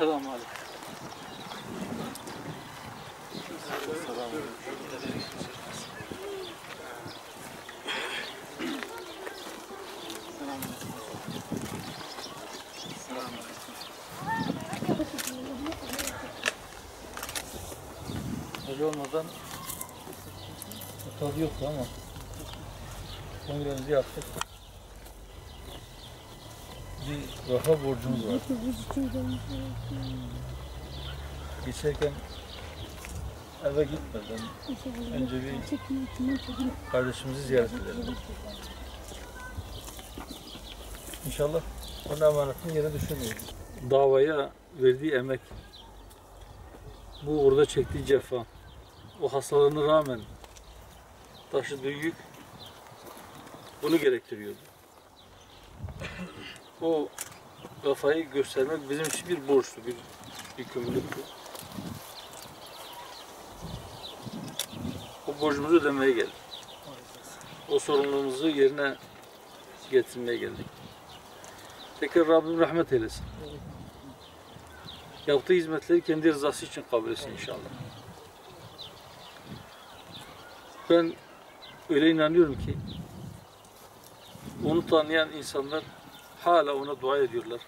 Selamun aleyküm. Öyle olmadan tadı yoktu ama kongremizi yaptık. Bir rafa borcumuz var. Geçerken eve gitmeden önce bir kardeşimizi ziyaret edelim. İnşallah onun emanetini yere düşürmeyiz. Davaya verdiği emek, bu orada çektiği cefa, o hastalığına rağmen taşıdığı yük bunu gerektiriyordu. O kafayı göstermek bizim için bir borçtu, bir yükümlülüktü. O borcumuzu ödemeye geldik. O sorumluluğumuzu yerine getirmeye geldik. Tekrar Rabbim rahmet eylesin. Yaptığı hizmetleri kendi rızası için kabul etsin inşallah. Ben öyle inanıyorum ki onu tanıyan insanlar hala ona dua ediyorlar.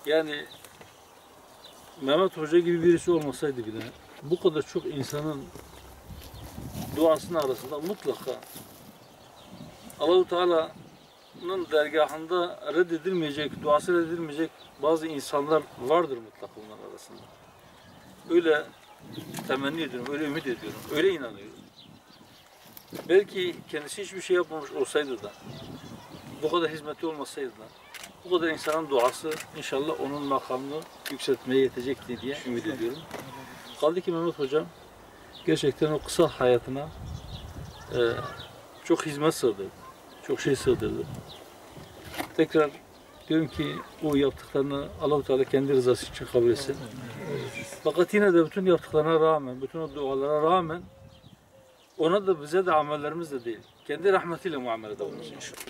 Yani Mehmet Hoca gibi birisi olmasaydı bile bu kadar çok insanın duasının arasında mutlaka Allah-u Teala'nın dergahında reddedilmeyecek, duası reddedilmeyecek bazı insanlar vardır mutlaka bunların arasında. Öyle temenni ediyorum, öyle ümit ediyorum, öyle inanıyorum. Belki kendisi hiçbir şey yapmamış olsaydı da, bu kadar hizmeti olmasaydı da, bu kadar insanın duası inşallah onun makamını yükseltmeye yetecekti diye ümit ediyorum. Kaldı ki Mehmet Hocam gerçekten o kısa hayatına çok hizmet sığdırdı, çok şey sığdırdı. Tekrar diyorum ki o yaptıklarını Allah-u Teala kendi rızası için kabul etsin. Fakat yine de bütün yaptıklarına rağmen, bütün o dualara rağmen ona da bize de amellerimiz de değil, kendi rahmetiyle muamelede bulunsun inşallah.